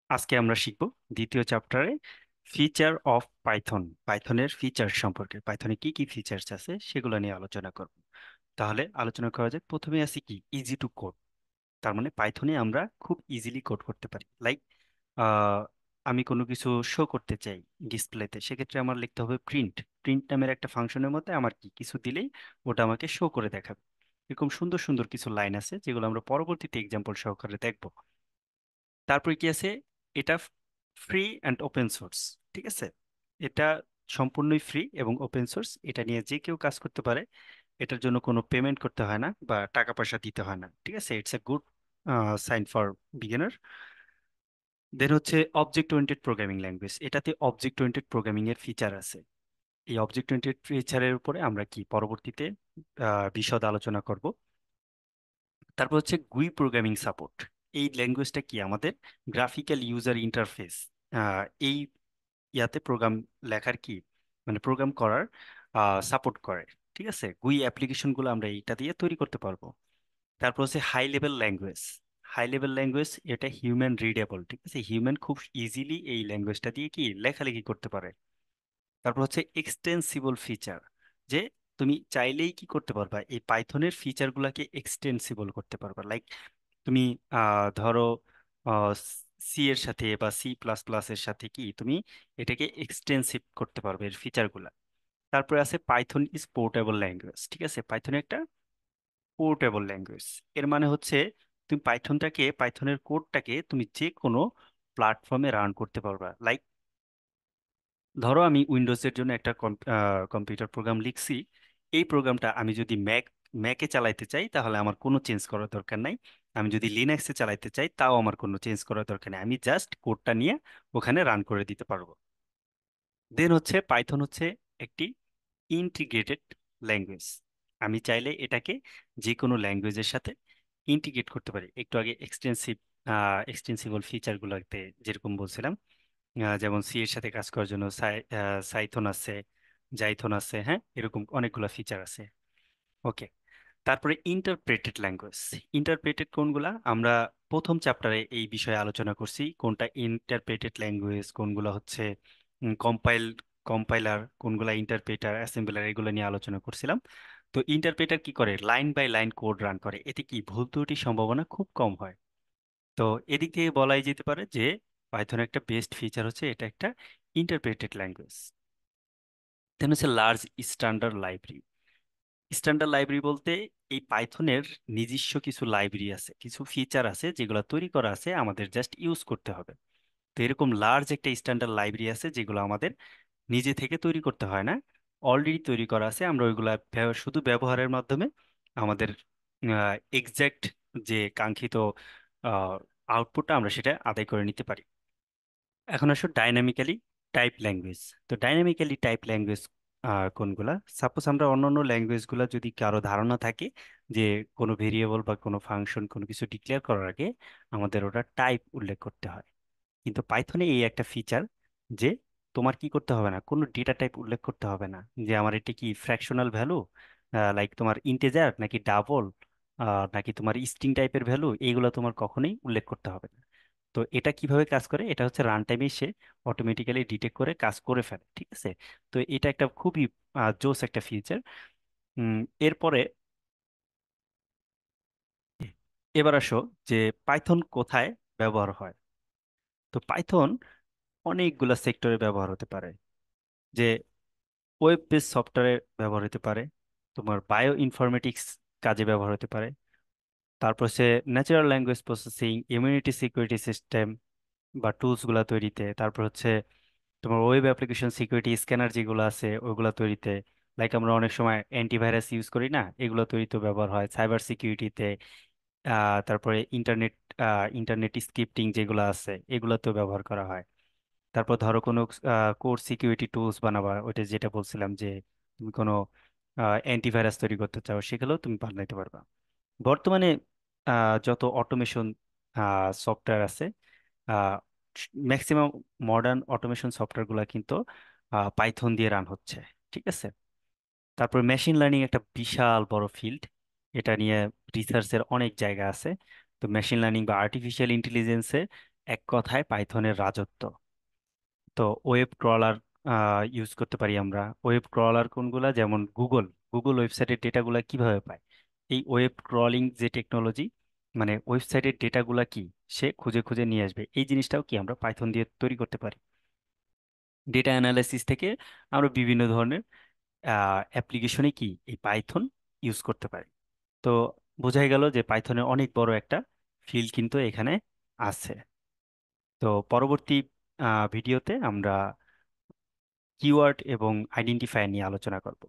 আজকে আমরা শিখব দ্বিতীয় চ্যাপ্টারে ফিচার অফ পাইথন। পাইথনের ফিচার সম্পর্কে, পাইথনে কি কি ফিচার্স আছে সেগুলো নিয়ে আলোচনা করব। তাহলে আলোচনা করা যাক। প্রথমে আছে কি ইজি টু কোড। তার মানে পাইথনে আমরা খুব ইজিলি কোড করতে পারি। লাইক আমি কোনো কিছু শো করতে চাই ডিসপ্লেতে, সেক্ষেত্রে আমার লিখতে হবে প্রিন্ট। প্রিন্ট নামের একটা ফাংশনের মধ্যে আমার কি কিছু দিলেই ওটা আমাকে শো করে দেখাবে। এরকম সুন্দর সুন্দর কিছু লাইন আছে যেগুলো আমরা পরবর্তীতে এক্সাম্পল সহকারে দেখব। তারপরে কি আছে, এটা ফ্রি অ্যান্ড ওপেন সোর্স। ঠিক আছে, এটা সম্পূর্ণই ফ্রি এবং ওপেন সোর্স। এটা নিয়ে যে কেউ কাজ করতে পারে, এটার জন্য কোনো পেমেন্ট করতে হয় না বা টাকা পয়সা দিতে হয় না। ঠিক আছে, it's a good sign for beginner. Then হচ্ছে অবজেক্ট ওরিয়েন্টেড প্রোগ্রামিং ল্যাঙ্গুয়েজ। এটাতে অবজেক্ট ওরিয়েন্টেড প্রোগ্রামিং এর ফিচার আছে। এই অবজেক্ট ওরিয়েন্টেড ফিচারের উপরে আমরা কি পরবর্তীতে বিশদ আলোচনা করব। তারপর হচ্ছে গুই প্রোগ্রামিং সাপোর্ট। এই ল্যাঙ্গুয়েজটা কি আমাদের গ্রাফিক্যাল ইউজার ইন্টারফেস, এই ইয়াতে প্রোগ্রাম লেখার কি মানে প্রোগ্রাম করার সাপোর্ট করে। ঠিক আছে, গুই অ্যাপ্লিকেশনগুলো আমরা এইটা দিয়ে তৈরি করতে পারবো। তারপর হচ্ছে high level language. High level language এটা হিউম্যান রিডেবল। ঠিক আছে, হিউম্যান খুব ইজিলি এই ল্যাঙ্গুয়েজটা দিয়ে কি লেখালেখি করতে পারে। তারপর হচ্ছে এক্সটেন্সিবল ফিচার, যে তুমি চাইলেই কি করতে পারবা এই পাইথনের ফিচারগুলোকে এক্সটেন্সিবল করতে পারবা। লাইক তুমি ধরো সি এর সাথে বা সি প্লাস প্লাস এর সাথে কি তুমি এটাকে এক্সটেন্সিভ করতে পারবে এর ফিচারগুলা। তারপরে আছে পাইথন ইজ পোর্টেবল ল্যাঙ্গুয়েজ। ঠিক আছে, পাইথন একটা পোর্টেবল ল্যাঙ্গুয়েজ। এর মানে হচ্ছে তুমি পাইথনের কোডটাকে তুমি যে কোনো প্ল্যাটফর্মে রান করতে পারবা। লাইক ধরো আমি উইন্ডোজের জন্য একটা কম্পিউটার প্রোগ্রাম লিখছি। এই প্রোগ্রামটা আমি যদি ম্যাকে চালাইতে চাই তাহলে আমার কোনো চেঞ্জ করার দরকার নাই। আমি যদি লিনাক্সে চালাইতে চাই তাও আমার কোনো চেঞ্জ করার দরকার নেই, আমি জাস্ট কোডটা নিয়ে ওখানে রান করে দিতে পারবো। দেন হচ্ছে পাইথন হচ্ছে একটি ইন্টিগ্রেটেড ল্যাঙ্গুয়েজ। আমি চাইলে এটাকে যে কোনো ল্যাঙ্গুয়েজের সাথে ইন্টিগ্রেট করতে পারি। একটু আগে এক্সটেন্সিবল ফিচারগুলোতে যেরকম বলছিলাম, যেমন সি এর সাথে কাজ করার জন্য সাইথন আছে, জাইথন আছে, হ্যাঁ, এরকম অনেকগুলো ফিচার আছে। ওকে, তারপরে ইন্টারপ্রেটেড ল্যাঙ্গুয়েজ। ইন্টারপ্রেটেড কোনগুলা আমরা প্রথম চ্যাপ্টারে এই বিষয়ে আলোচনা করছি, কোনটা ইন্টারপ্রেটেড ল্যাঙ্গুয়েজ, কোনগুলা হচ্ছে কম্পাইলার, কোনগুলা ইন্টারপ্রেটার, অ্যাসেম্বলার, এগুলো নিয়ে আলোচনা করছিলাম। তো ইন্টারপ্রেটার কি করে, line by line code run করে, এতে কি ভুল ত্রুটির সম্ভাবনা খুব কম হয়। তো এদিক থেকে বলাই যেতে পারে যে পাইথন একটা বেস্ট ফিচার হচ্ছে এটা একটা ইন্টারপ্রেটেড ল্যাঙ্গুয়েজ। দেন হচ্ছে large standard library. Standard library বলতে এই পাইথনের নিজস্ব কিছু লাইব্রেরি আছে, কিছু ফিচার আছে যেগুলো তৈরি করা আছে, আমাদের জাস্ট ইউজ করতে হবে। তো এরকম লার্জ একটা স্ট্যান্ডার্ড লাইব্রেরি আছে যেগুলো আমাদের নিজে থেকে তৈরি করতে হয় না, অলরেডি তৈরি করা আছে। আমরা ওইগুলা শুধু ব্যবহারের মাধ্যমে আমাদের এক্সাক্ট যে কাঙ্ক্ষিত আউটপুটটা আমরা সেটা আদায় করে নিতে পারি। এখন আসো ডাইনামিক্যালি টাইপ ল্যাঙ্গুয়েজ। তো ডাইনামিক্যালি টাইপ ল্যাঙ্গুয়েজ কোনগুলা, সাপোজ আমরা অন্যান্য ল্যাঙ্গুয়েজগুলো যদি কারো ধারণা থাকে যে কোনো ভেরিয়েবল বা কোনো ফাংশন কোনো কিছু ডিক্লেয়ার করার আগে আমাদের ওটা টাইপ উল্লেখ করতে হয়, কিন্তু পাইথনে এই একটা ফিচার যে তোমার কি করতে হবে না, কোনো ডেটা টাইপ উল্লেখ করতে হবে না যে আমার এটা কি ফ্র্যাকশনাল ভ্যালু, লাইক তোমার ইন্টেজার নাকি ডাবল, নাকি তোমার স্ট্রিং টাইপের ভ্যালু, এইগুলো তোমার কখনোই উল্লেখ করতে হবে না। তো এটা কিভাবে কাজ করে, এটা হচ্ছে রান টাইমে সে অটোমেটিক্যালি ডিটেক্ট করে কাজ করে ফেলে। ঠিক আছে, তো এটা একটা খুবই জোস একটা ফিচার। এরপরে এবার আসো যে পাইথন কোথায় ব্যবহার হয়। তো পাইথন অনেকগুলা সেক্টরে ব্যবহার হতে পারে। যে ওয়েব বেস সফটওয়্যারে ব্যবহার হতে পারে, তোমার বায়ো ইনফরমেটিক্স কাজে ব্যবহার হতে পারে, তারপর হচ্ছে natural language processing, immunity security system বা টুলস গুলা তৈরিতে, তারপর হচ্ছে তোমার ওয়েব অ্যাপ্লিকেশন সিকিউরিটি স্ক্যানার যেগুলো আছে ওইগুলো তৈরিতে, লাইক আমরা অনেক সময় অ্যান্টিভাইরাস ইউজ করি না, এগুলো তৈরিতে ব্যবহার হয়, সাইবার সিকিউরিটিতে, তারপরে ইন্টারনেট স্ক্রিপ্টিং যেগুলো আছে এগুলোতেও ব্যবহার করা হয়। তারপর ধরো কোনো কোর সিকিউরিটি টুলস বানাবা, ওইটা যেটা বলছিলাম যে তুমি কোনো অ্যান্টিভাইরাস তৈরি করতে চাও সেগুলোও তুমি বানাইতে পারবা। বর্তমানে যত অটোমেশন সফটওয়্যার আছে, ম্যাক্সিমাম মডার্ন অটোমেশন সফটওয়্যারগুলো কিন্তু পাইথন দিয়ে রান হচ্ছে। ঠিক আছে, তারপর মেশিন লার্নিং একটা বিশাল বড় ফিল্ড, এটা নিয়ে রিসার্চের অনেক জায়গা আছে। তো মেশিন লার্নিং বা আর্টিফিশিয়াল ইন্টেলিজেন্সে এক কথায় পাইথনের রাজত্ব। তো ওয়েব ক্রলার ইউজ করতে পারি আমরা। ওয়েব ক্রলার কোনগুলা, যেমন গুগল। গুগল ওয়েবসাইটের ডেটাগুলা কিভাবে পায়? এই ওয়েব ক্রলিং যে টেকনোলজি, মানে ওয়েবসাইটের ডেটাগুলা কি সে খুঁজে খুঁজে নিয়ে আসবে, এই জিনিসটাও কি আমরা পাইথন দিয়ে তৈরি করতে পারি। ডেটা অ্যানালাইসিস থেকে আমরা বিভিন্ন ধরনের অ্যাপ্লিকেশনে কি এই পাইথন ইউজ করতে পারি। তো বোঝাই গেল যে পাইথনের অনেক বড় একটা ফিল্ড কিন্তু এখানে আছে। তো পরবর্তী ভিডিওতে আমরা কিওয়ার্ড এবং আইডেন্টিফায়ার নিয়ে আলোচনা করব।